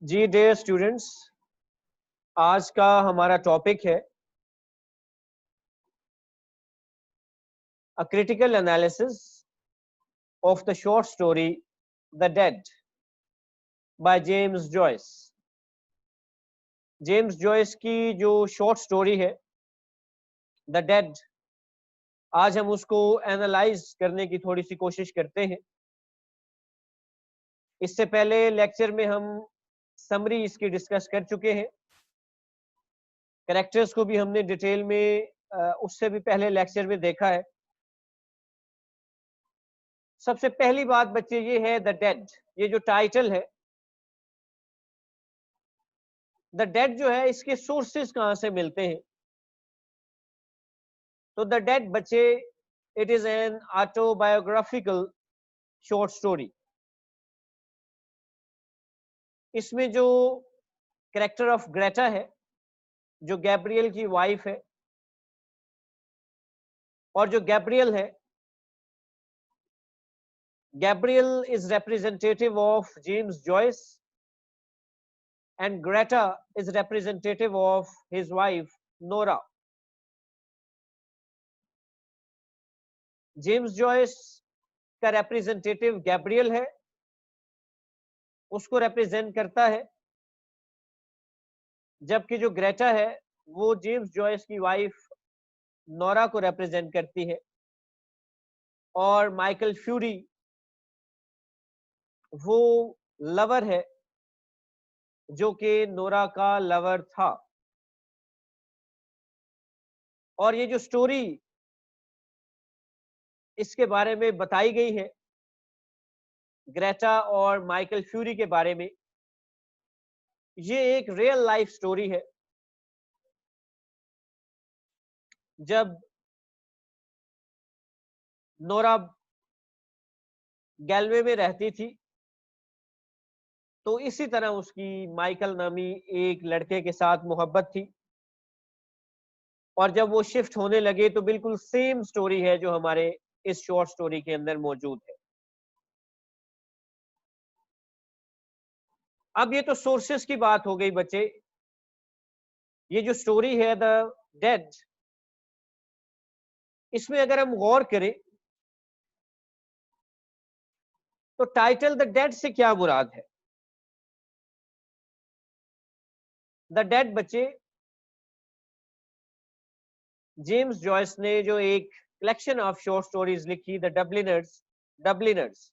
जी dear students, आज का हमारा टॉपिक है a critical analysis of the short story the Dead by James Joyce. James Joyce की जो शॉर्ट स्टोरी है द डेड, आज हम उसको एनालाइज करने की थोड़ी सी कोशिश करते हैं। इससे पहले लेक्चर में हम समरी इसकी डिस्कस कर चुके हैं। कैरेक्टर्स को भी हमने डिटेल में उससे भी पहले लेक्चर में देखा है। सबसे पहली बात बच्चे ये है द डेड, ये जो टाइटल है द डेड जो है, इसके सोर्सेस कहां से मिलते हैं? तो द डेड बच्चे it is an autobiographical short story. इसमें जो कैरेक्टर ऑफ ग्रेटा है, जो गैब्रियल की वाइफ है, और जो गैब्रियल है, Gabriel is representative of James Joyce and Greta is representative of his wife Nora. James Joyce का रिप्रेजेंटेटिव गैब्रियल है, उसको रिप्रेजेंट करता है, जबकि जो ग्रेटा है वो जेम्स जॉयस की वाइफ नोरा को रिप्रेजेंट करती है। और माइकल फ्यूरी वो लवर है, जो कि नोरा का लवर था। और ये जो स्टोरी इसके बारे में बताई गई है, ग्रेटा और माइकल फ्यूरी के बारे में, ये एक रियल लाइफ स्टोरी है। जब नोरा गैल्वे में रहती थी तो इसी तरह उसकी माइकल नामी एक लड़के के साथ मोहब्बत थी, और जब वो शिफ्ट होने लगे तो बिल्कुल सेम स्टोरी है जो हमारे इस शॉर्ट स्टोरी के अंदर मौजूद है। अब ये तो सोर्सेस की बात हो गई बच्चे। ये जो स्टोरी है द डेड, इसमें अगर हम गौर करें तो टाइटल द डेड से क्या मुराद है? द डेड बच्चे, जेम्स जॉयस ने जो एक कलेक्शन ऑफ शॉर्ट स्टोरीज लिखी द डबलिनर्स,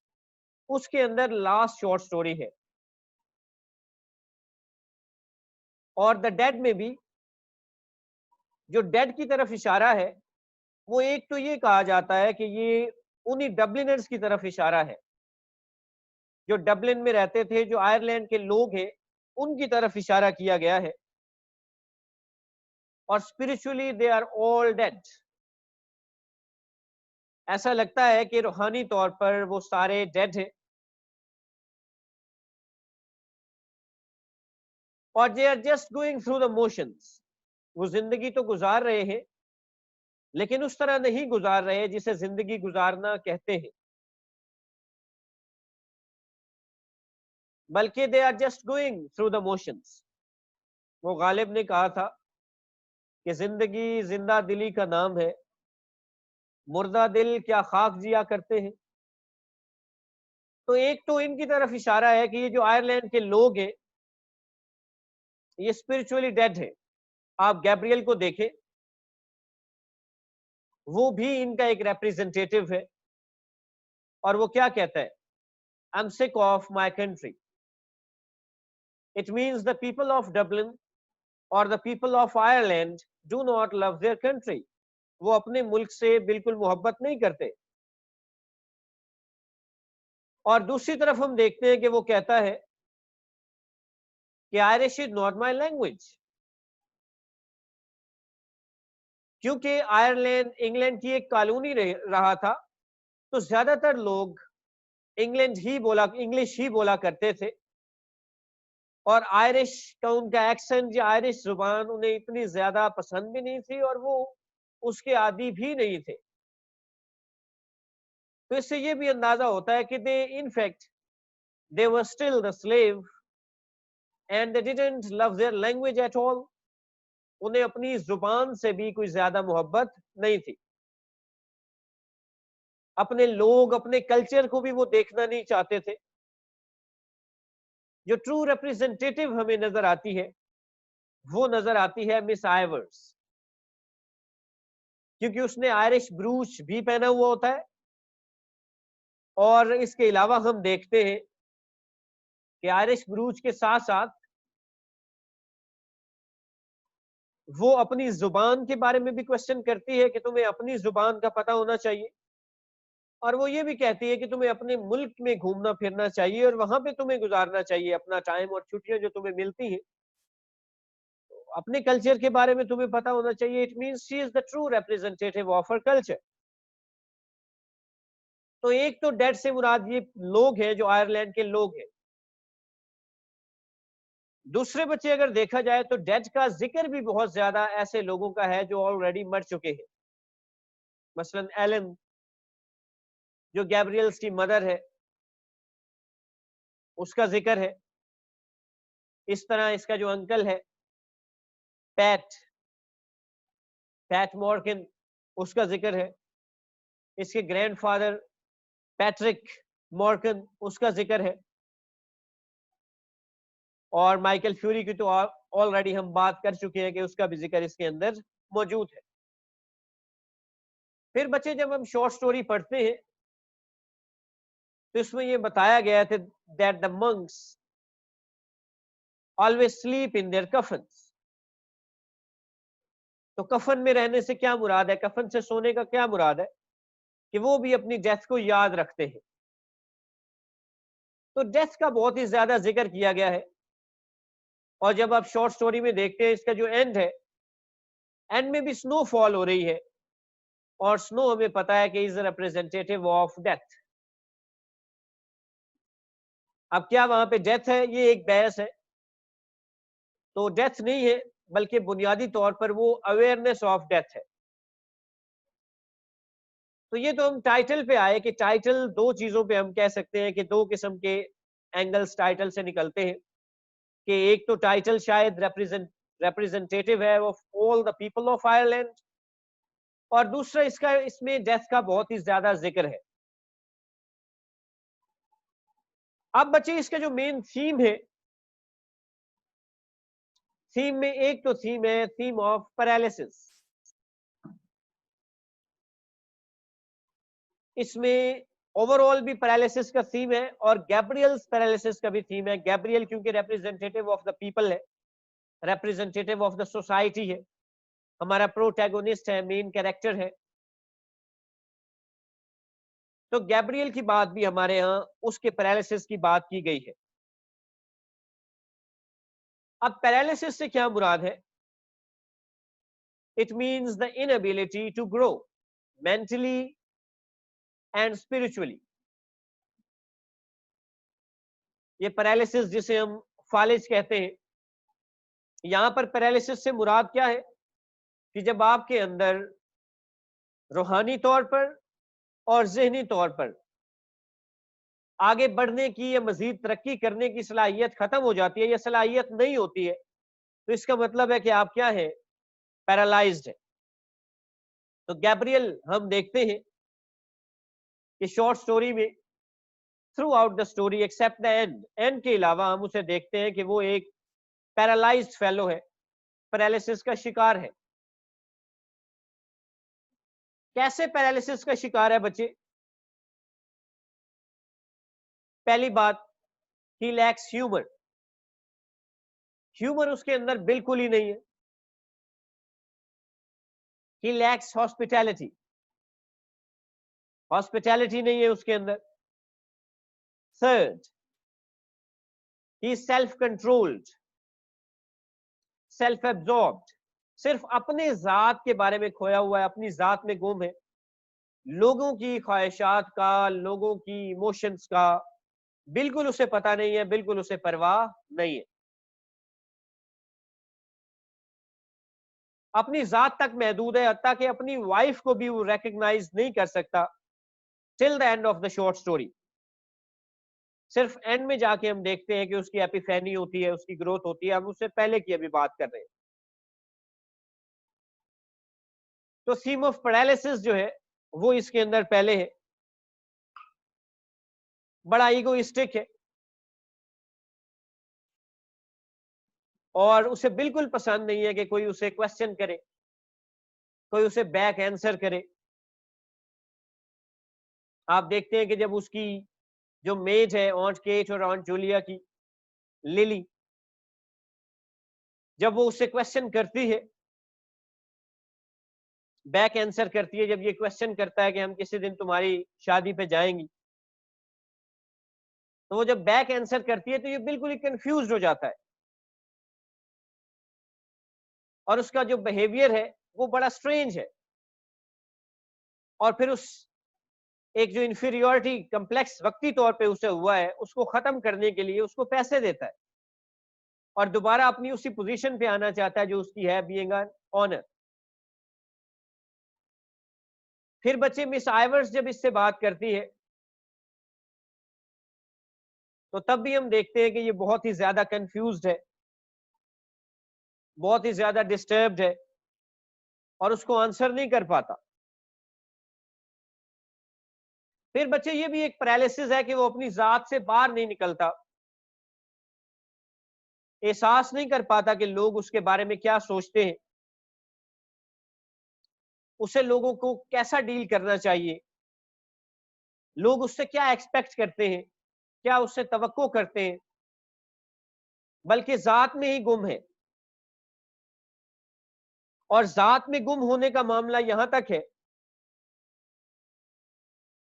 उसके अंदर लास्ट शॉर्ट स्टोरी है। और द डेड में भी जो डेड की तरफ इशारा है, वो एक तो ये कहा जाता है कि ये उन्हीं डबलिनर्स की तरफ इशारा है जो डबलिन में रहते थे, जो आयरलैंड के लोग हैं, उनकी तरफ इशारा किया गया है। और spiritually they are all dead. ऐसा लगता है कि रूहानी तौर पर वो सारे डेड हैं, और they are just going through the motions. वो जिंदगी तो गुजार रहे हैं, लेकिन उस तरह नहीं गुजार रहे जिसे जिंदगी गुजारना कहते हैं, बल्कि they are just going through the motions. वो गालिब ने कहा था कि जिंदगी जिंदा दिली का नाम है, मुर्दा दिल क्या खाक जिया करते हैं। तो एक तो इनकी तरफ इशारा है कि ये जो आयरलैंड के लोग हैं, ये स्पिरिचुअली डेड है। आप गैब्रियल को देखें, वो भी इनका एक रिप्रेजेंटेटिव है, और वो क्या कहता है? I am sick of my country. It means the people of Dublin और the people of Ireland do not love their country. वो अपने मुल्क से बिल्कुल मोहब्बत नहीं करते। और दूसरी तरफ हम देखते हैं कि वो कहता है कि Irish is not my language. क्योंकि आयरलैंड इंग्लैंड की एक कॉलोनी रहा था, तो ज्यादातर लोग इंग्लिश ही बोला करते थे। और आयरिश का उनका एक्सेंट या आयरिश जुबान उन्हें इतनी ज्यादा पसंद भी नहीं थी, और वो उसके आदी भी नहीं थे। तो इससे ये भी अंदाजा होता है कि they in fact they were still the slave and they didn't love their language at all. उन्हें अपनी जुबान से भी कोई ज्यादा मोहब्बत नहीं थी, अपने लोग अपने कल्चर को भी वो देखना नहीं चाहते थे। जो ट्रू रिप्रेजेंटेटिव हमें नजर आती है वो नजर आती है मिस आइवर्स, क्योंकि उसने आयरिश ब्रूच भी पहना हुआ होता है, और इसके अलावा हम देखते हैं कि आयरिश ब्रूच के साथ साथ वो अपनी जुबान के बारे में भी क्वेश्चन करती है कि तुम्हें अपनी जुबान का पता होना चाहिए, और वो ये भी कहती है कि तुम्हें अपने मुल्क में घूमना फिरना चाहिए और वहां पे तुम्हें गुजारना चाहिए अपना टाइम और छुट्टियां जो तुम्हें मिलती हैं, अपने कल्चर के बारे में तुम्हें पता होना चाहिए। It means she is the true representative of her culture. तो एक तो डेड से मुराद ये लोग हैं जो आयरलैंड के लोग हैं। दूसरे बच्चे अगर देखा जाए तो डेड का जिक्र भी बहुत ज्यादा ऐसे लोगों का है जो ऑलरेडी मर चुके हैं। मसलन एलन जो गैब्रियल्स की मदर है, उसका जिक्र है। इस तरह इसका जो अंकल है पैट पैट मॉर्गन, उसका जिक्र है। इसके ग्रैंडफादर पैट्रिक मॉर्गन, उसका जिक्र है। और माइकल फ्यूरी की तो ऑलरेडी हम बात कर चुके हैं कि उसका भी जिक्र इसके अंदर मौजूद है। फिर बच्चे जब हम शॉर्ट स्टोरी पढ़ते हैं तो इसमें ये बताया गया था that the monks always sleep in their coffins. तो कफन में रहने से क्या मुराद है, कफन से सोने का क्या मुराद है, कि वो भी अपनी डेथ को याद रखते हैं। तो डेथ का बहुत ही ज्यादा जिक्र किया गया है। और जब आप शॉर्ट स्टोरी में देखते हैं इसका जो एंड है, एंड में भी स्नो फॉल हो रही है, और स्नो हमें पता है कि इज रिप्रेजेंटेटिव ऑफ डेथ। अब क्या वहां पे डेथ है, ये एक बहस है। तो डेथ नहीं है, बल्कि बुनियादी तौर पर वो अवेयरनेस ऑफ डेथ है। तो ये तो हम टाइटल पे आए कि टाइटल दो चीजों पे हम कह सकते हैं कि दो किस्म के एंगल्स टाइटल से निकलते हैं, कि एक तो टाइटल शायद रिप्रेजेंटेटिव है of all the people of Ireland, और दूसरा इसका इसमें डेथ का बहुत ही ज्यादा जिक्र है। अब बच्चे इसका जो मेन थीम है, थीम में एक तो थीम है थीम ऑफ पैरालिसिस। इसमें ओवरऑल भी पैरालिसिस का थीम है और गैब्रियल्स पैरालिसिस का भी थीम है। गैब्रियल क्योंकि रिप्रेजेंटेटिव ऑफ द पीपल है, रिप्रेजेंटेटिव ऑफ द सोसाइटी है, हमारा प्रोटैगोनिस्ट है, मेन कैरेक्टर है। तो गैब्रियल की बात भी हमारे यहाँ उसके पैरालिसिस की बात की गई है। अब पैरालिसिस से क्या मुराद है? It means the inability to grow mentally and spiritually. ये पैरालिसिस जिसे हम फालिज कहते हैं, यहां पर पैरालिसिस से मुराद क्या है कि जब आपके अंदर रूहानी तौर पर और ज़हनी तौर पर आगे बढ़ने की या मजीद तरक्की करने की सलाहियत खत्म हो जाती है या सलाहियत नहीं होती है, तो इसका मतलब है कि आप क्या है, पैरालाइज्ड है। तो गैब्रियल हम देखते हैं कि शॉर्ट स्टोरी में throughout the story except the end, end के अलावा हम उसे देखते हैं कि वो एक पैरालाइज्ड फेलो है, पैरालिसिस का शिकार है। कैसे पैरालिसिस का शिकार है बच्चे? पहली बात, ही लैक्स ह्यूमर। ह्यूमर उसके अंदर बिल्कुल ही नहीं है। ही लैक्स हॉस्पिटैलिटी, हॉस्पिटैलिटी नहीं है उसके अंदर। थर्ड, ही सेल्फ कंट्रोल्ड, सेल्फ एब्जॉर्ब्ड, सिर्फ अपने जात के बारे में खोया हुआ है, अपनी जात में गुम है। लोगों की ख्वाहिशात का, लोगों की इमोशंस का बिल्कुल उसे पता नहीं है, बिल्कुल उसे परवाह नहीं है। अपनी जात तक महदूद है, हत्ता कि अपनी वाइफ को भी वो रिकॉग्नाइज नहीं कर सकता till the end of the short story. सिर्फ एंड में जाके हम देखते हैं कि उसकी एपिफेनी होती है, उसकी ग्रोथ होती है। हम उससे पहले की अभी बात कर रहे हैं। तो थीम ऑफ पैरालिसिस जो है वो इसके अंदर पहले है। बड़ा ईगोइस्टिक है और उसे बिल्कुल पसंद नहीं है कि कोई उसे क्वेश्चन करे, कोई उसे बैक आंसर करे। आप देखते हैं कि जब उसकी जो मेट है ऑन्ट केट और ऑन्ट जूलिया की, लिली, जब वो उससे क्वेश्चन करती है, बैक आंसर करती है, जब ये क्वेश्चन करता है कि हम किसी दिन तुम्हारी शादी पे जाएंगी, तो वो जब बैक आंसर करती है तो ये बिल्कुल ही कंफ्यूज हो जाता है और उसका जो बिहेवियर है वो बड़ा स्ट्रेंज है। और फिर उस एक जो इंफीरियोरिटी कम्प्लेक्स वक्ती तौर पे उसे हुआ है, उसको खत्म करने के लिए उसको पैसे देता है और दोबारा अपनी उसी पोजीशन पे आना चाहता है जो उसकी है, बीइंग एन ऑनर। फिर बच्चे मिस आइवर्स जब इससे बात करती है तो तब भी हम देखते हैं कि ये बहुत ही ज्यादा कंफ्यूज्ड है, बहुत ही ज्यादा डिस्टर्ब्ड है और उसको आंसर नहीं कर पाता। फिर बच्चे ये भी एक पैरालिसिस है कि वो अपनी जात से बाहर नहीं निकलता, एहसास नहीं कर पाता कि लोग उसके बारे में क्या सोचते हैं, उसे लोगों को कैसा डील करना चाहिए, लोग उससे क्या एक्सपेक्ट करते हैं, क्या उससे तवक्को करते हैं, बल्कि जात में ही गुम है। और जात में गुम होने का मामला यहां तक है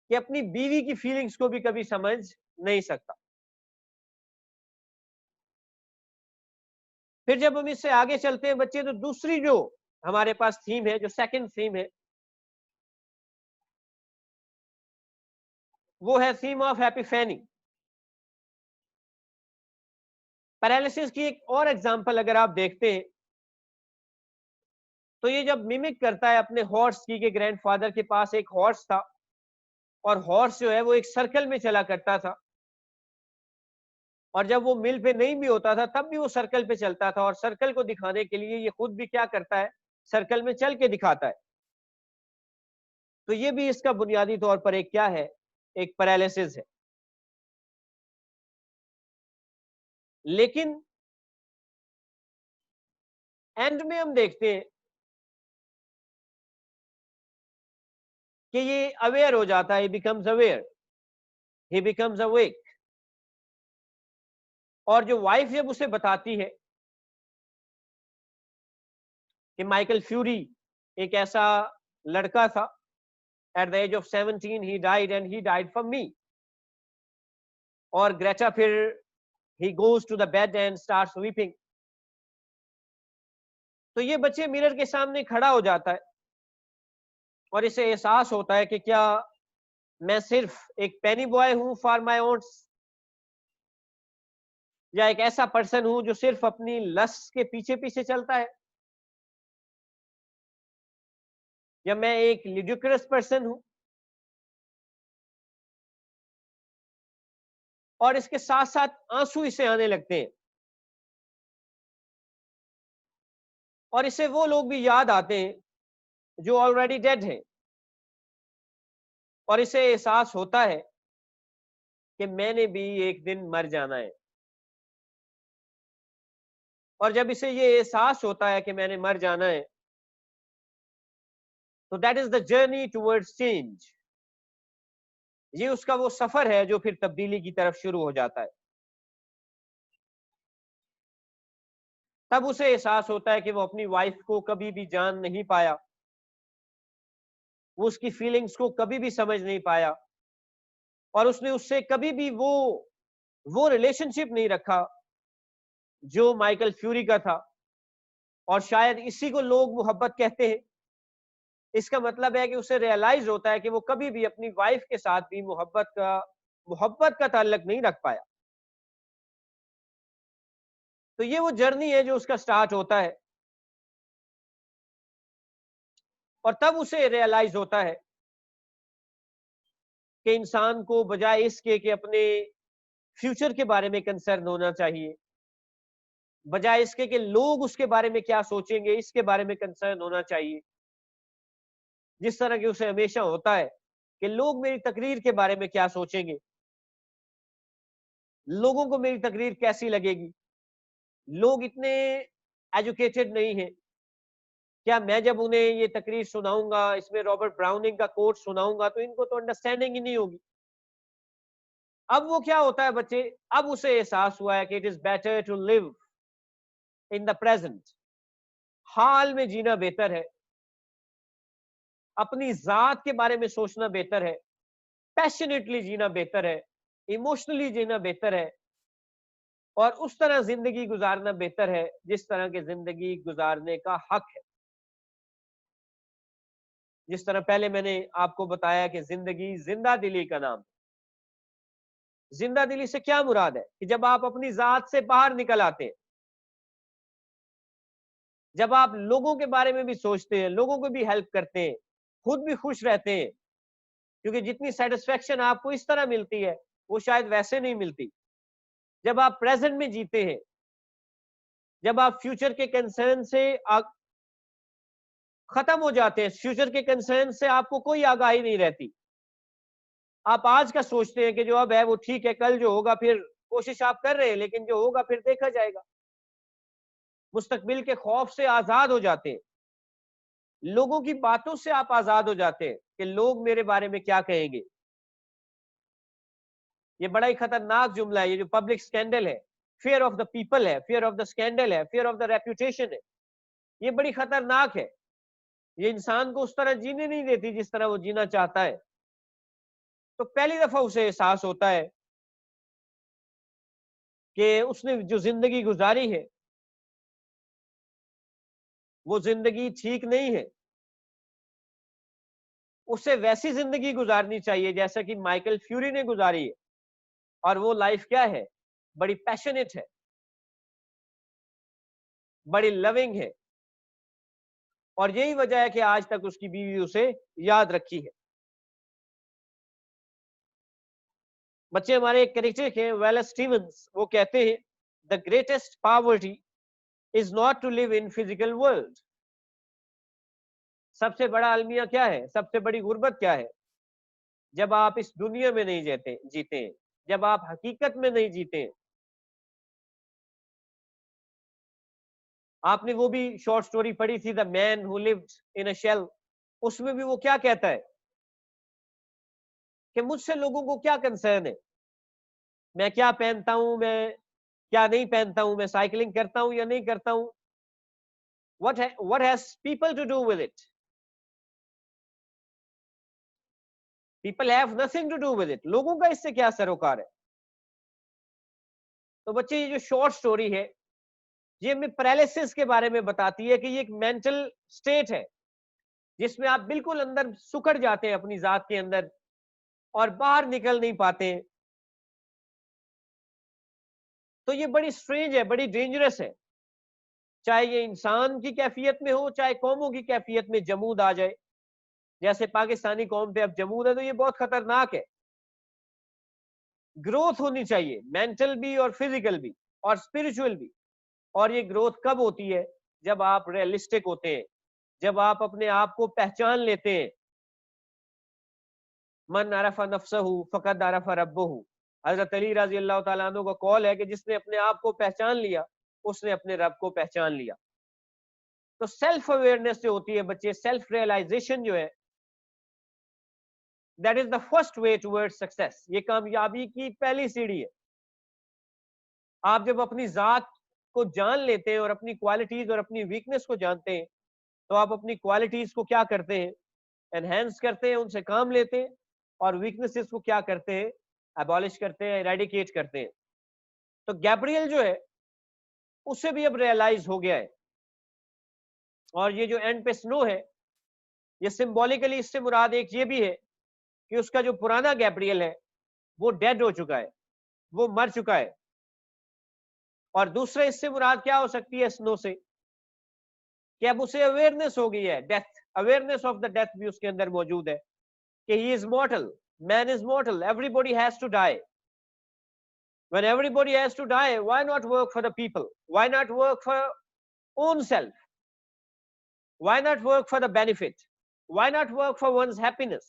कि अपनी बीवी की फीलिंग्स को भी कभी समझ नहीं सकता। फिर जब हम इससे आगे चलते हैं बच्चे, तो दूसरी जो हमारे पास थीम है, जो सेकंड थीम है, वो है थीम ऑफ एपिफेनी। पैरालिसिस की एक और एग्जांपल अगर आप देखते हैं तो ये जब मिमिक करता है अपने हॉर्स की, के ग्रैंडफादर के पास एक हॉर्स था और हॉर्स जो है वो एक सर्कल में चला करता था और जब वो मिल पे नहीं भी होता था तब भी वो सर्कल पे चलता था और सर्कल को दिखाने के लिए ये खुद भी क्या करता है, सर्कल में चल के दिखाता है। तो ये भी इसका बुनियादी तौर पर एक क्या है, एक पैरालिसिस है। लेकिन एंड में हम देखते हैं कि ये अवेयर हो जाता है, ही बिकम्स अवेयर, ही बिकम्स अवेक। और जो वाइफ जब उसे बताती है कि माइकल फ्यूरी एक ऐसा लड़का था, at the age of 17 he died and he died for me, और ग्रेटा फिर he goes to the bed and starts weeping, तो ये बच्चे मिरर के सामने खड़ा हो जाता है और इसे एहसास होता है कि क्या मैं सिर्फ एक पेनी बॉय हूं फॉर माय ओन्स, या एक ऐसा पर्सन हूं जो सिर्फ अपनी लस्ट के पीछे पीछे चलता है, या मैं एक लिडिकुलस पर्सन हूं। और इसके साथ साथ आंसू इसे आने लगते हैं और इसे वो लोग भी याद आते हैं जो ऑलरेडी डेड हैं और इसे एहसास होता है कि मैंने भी एक दिन मर जाना है। और जब इसे ये एहसास होता है कि मैंने मर जाना है, तो that is the journey towards change. ये उसका वो सफर है जो फिर तब्दीली की तरफ शुरू हो जाता है। तब उसे एहसास होता है कि वो अपनी वाइफ को कभी भी जान नहीं पाया, वो उसकी फीलिंग्स को कभी भी समझ नहीं पाया और उसने उससे कभी भी वो रिलेशनशिप नहीं रखा जो माइकल फ्यूरी का था। और शायद इसी को लोग मोहब्बत कहते हैं। इसका मतलब है कि उसे रियलाइज होता है कि वो कभी भी अपनी वाइफ के साथ भी मोहब्बत का ताल्लुक नहीं रख पाया। तो ये वो जर्नी है जो उसका स्टार्ट होता है और तब उसे रियलाइज होता है कि इंसान को बजाय इसके कि अपने फ्यूचर के बारे में कंसर्न होना चाहिए, बजाय इसके कि लोग उसके बारे में क्या सोचेंगे इसके बारे में कंसर्न होना चाहिए। जिस तरह की उसे हमेशा होता है कि लोग मेरी तकरीर के बारे में क्या सोचेंगे, लोगों को मेरी तकरीर कैसी लगेगी, लोग इतने एजुकेटेड नहीं हैं, क्या मैं जब उन्हें ये तकरीर सुनाऊंगा, इसमें रॉबर्ट ब्राउनिंग का कोट सुनाऊंगा, तो इनको तो अंडरस्टैंडिंग ही नहीं होगी। अब वो क्या होता है बच्चे, अब उसे एहसास हुआ है कि it is better to live in the present, हाल में जीना बेहतर है, अपनी जात के बारे में सोचना बेहतर है, पैशनेटली जीना बेहतर है, इमोशनली जीना बेहतर है, और उस तरह जिंदगी गुजारना बेहतर है जिस तरह की जिंदगी गुजारने का हक है। जिस तरह पहले मैंने आपको बताया कि जिंदगी जिंदा दिली का नाम। जिंदा दिली से क्या मुराद है कि जब आप अपनी जात से बाहर निकल आते हैं, जब आप लोगों के बारे में भी सोचते हैं, लोगों को भी हेल्प करते हैं, खुद भी खुश रहते हैं, क्योंकि जितनी सेटिस्फेक्शन आपको इस तरह मिलती है वो शायद वैसे नहीं मिलती। जब आप प्रेजेंट में जीते हैं, जब आप फ्यूचर के कंसर्न से खत्म हो जाते हैं, फ्यूचर के कंसर्न से आपको कोई आगाही नहीं रहती, आप आज का सोचते हैं कि जो अब है वो ठीक है, कल जो होगा फिर कोशिश आप कर रहे हैं, लेकिन जो होगा फिर देखा जाएगा। मुस्तकबिल के खौफ से आजाद हो जाते हैं, लोगों की बातों से आप आजाद हो जाते हैं कि लोग मेरे बारे में क्या कहेंगे। ये बड़ा ही खतरनाक जुमला है, ये जो पब्लिक स्कैंडल है, फियर ऑफ द पीपल है, फियर ऑफ द स्कैंडल है, फियर ऑफ द रेपुटेशन है, ये बड़ी खतरनाक है। ये इंसान को उस तरह जीने नहीं देती जिस तरह वो जीना चाहता है। तो पहली दफा उसे एहसास होता है कि उसने जो जिंदगी गुजारी है वो जिंदगी ठीक नहीं है, उसे वैसी जिंदगी गुजारनी चाहिए जैसा कि माइकल फ्यूरी ने गुजारी है। और वो लाइफ क्या है, बड़ी पैशनेट है, बड़ी लविंग है, और यही वजह है कि आज तक उसकी बीवी उसे याद रखी है। बच्चे, हमारे एक क्रिटिक हैं वेलेस स्टीवंस, वो कहते हैं the greatest poverty is not to live in physical world. सबसे बड़ा अलमिया क्या है, सबसे बड़ी गुर्बत क्या है, जब आप इस दुनिया में नहीं जीते हैं, जब आप हकीकत में नहीं जीते हैं। आपने वो भी शॉर्ट स्टोरी पढ़ी थी the man who lived in a shell, उसमें भी वो क्या कहता है कि मुझसे लोगों को क्या कंसर्न है, मैं क्या पहनता हूं, मैं क्या नहीं पहनता हूं, मैं साइकिलिंग करता हूं या नहीं करता हूं, what has people to do with it, people have nothing to do with it, लोगों का इससे क्या सरोकार है। तो बच्चे, ये जो शॉर्ट स्टोरी है ये हमें पैरालिसिस के बारे में बताती है कि ये एक मेंटल स्टेट है जिसमें आप बिल्कुल अंदर सुकड़ जाते हैं अपनी जात के अंदर और बाहर निकल नहीं पाते। तो ये बड़ी स्ट्रेंज है, बड़ी डेंजरस है, चाहे ये इंसान की कैफियत में हो, चाहे कौमों की कैफियत में जमूद आ जाए। जैसे पाकिस्तानी कौम पे अब जमूद है, तो ये बहुत खतरनाक है। ग्रोथ होनी चाहिए, मेंटल भी और फिजिकल भी और स्पिरिचुअल भी। और ये ग्रोथ कब होती है, जब आप रियलिस्टिक होते हैं, जब आप अपने आप को पहचान लेते हैं। मन अरफा नफ्सहू फकद अरफा रब्बहू, हजरत अली रजी अल्लाह तआला अन्हु का कौल है कि जिसने अपने आप को पहचान लिया उसने अपने रब को पहचान लिया। तो सेल्फ अवेयरनेस जो होती है बच्चे, सेल्फ रियलाइजेशन जो है, that is the first way towards success. ये कामयाबी की पहली सीढ़ी है। आप जब अपनी जात को जान लेते हैं और अपनी क्वालिटीज और अपनी वीकनेस को जानते हैं, तो आप अपनी क्वालिटीज को क्या करते हैं, एनहेंस करते हैं, उनसे काम लेते हैं, और वीकनेसेस को क्या करते हैं, एबॉलिश करते हैं, इरेडिकेट करते हैं। तो गैब्रियल जो है उसे भी अब रियलाइज हो गया है, और ये जो एंड पे स्नो है, ये सिंबॉलिकली इससे मुराद एक ये भी है कि उसका जो पुराना गैब्रियल है वो डेड हो चुका है, वो मर चुका है। और दूसरे इससे मुराद क्या हो सकती है स्नो से, कि अब उसे अवेयरनेस हो गई है, death, awareness of the death भी उसके अंदर मौजूद है कि he is mortal, man is mortal, everybody has to die. When everybody has to die, why not work for the people? Why not work for own self? Why not work for the benefit? Why not work for one's happiness?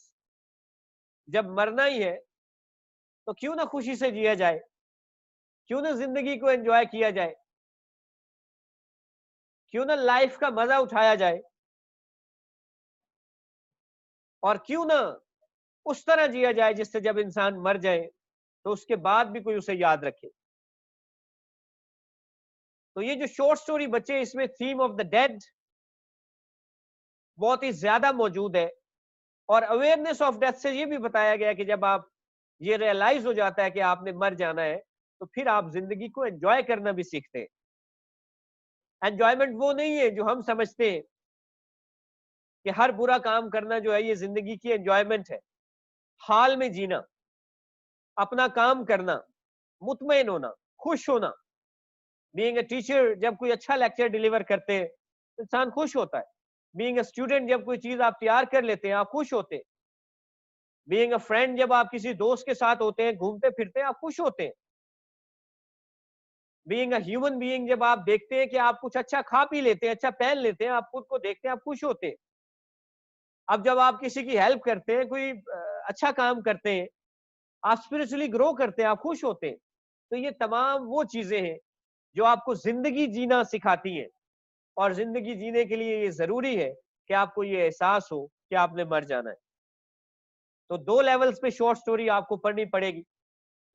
जब मरना ही है तो क्यों ना खुशी से जिया जाए, क्यों ना जिंदगी को एंजॉय किया जाए, क्यों ना लाइफ का मजा उठाया जाए, और क्यों ना उस तरह जिया जाए जिससे जब इंसान मर जाए तो उसके बाद भी कोई उसे याद रखे। तो ये जो शॉर्ट स्टोरी बच्चे, इसमें थीम ऑफ द डेड बहुत ही ज्यादा मौजूद है, और अवेयरनेस ऑफ डेथ से ये भी बताया गया कि जब आप ये रियलाइज हो जाता है कि आपने मर जाना है, तो फिर आप जिंदगी को एंजॉय करना भी सीखते हैं। एंजॉयमेंट वो नहीं है जो हम समझते हैं कि हर बुरा काम करना जो है ये जिंदगी की एंजॉयमेंट है। हाल में जीना, अपना काम करना, मुतमईन होना, खुश होना। बीइंग अ टीचर, जब कोई अच्छा लेक्चर डिलीवर करते हैं तो इंसान खुश होता है। बीइंग अ स्टूडेंट, जब कोई चीज आप तैयार कर लेते हैं आप खुश होते हैं। बीइंग अ फ्रेंड, जब आप किसी दोस्त के साथ होते हैं, घूमते फिरते हैं, आप खुश होते हैं। बीइंग अ ह्यूमन बीइंग, जब आप देखते हैं कि आप कुछ अच्छा खा पी लेते हैं, अच्छा पहन लेते हैं, आप खुद को देखते हैं, आप खुश होते हैं। अब जब आप किसी की हेल्प करते हैं, कोई अच्छा काम करते हैं, आप स्पिरिचुअली ग्रो करते हैं, आप खुश होते हैं। तो ये तमाम वो चीजें हैं जो आपको जिंदगी जीना सिखाती हैं, और जिंदगी जीने के लिए ये जरूरी है कि आपको ये एहसास हो कि आपने मर जाना है। तो दो लेवल्स पे शॉर्ट स्टोरी आपको पढ़नी पड़ेगी।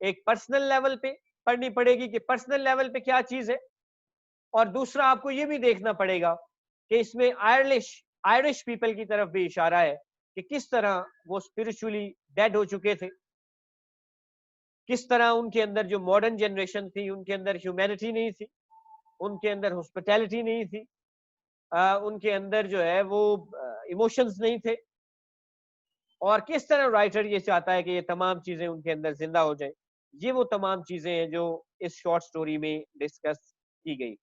एक पर्सनल लेवल पे पढ़नी पड़ेगी कि पर्सनल लेवल पे क्या चीज है, और दूसरा आपको ये भी देखना पड़ेगा कि इसमें आयरिश आयरिश पीपल की तरफ भी इशारा है कि किस तरह वो स्पिरिचुअली डेड हो चुके थे, किस तरह उनके अंदर जो मॉडर्न जनरेशन थी उनके अंदर ह्यूमैनिटी नहीं थी, उनके अंदर हॉस्पिटैलिटी नहीं थी, उनके अंदर जो है वो इमोशंस नहीं थे, और किस तरह राइटर ये चाहता है कि ये तमाम चीजें उनके अंदर जिंदा हो जाए। ये वो तमाम चीजें हैं जो इस शॉर्ट स्टोरी में डिस्कस की गई।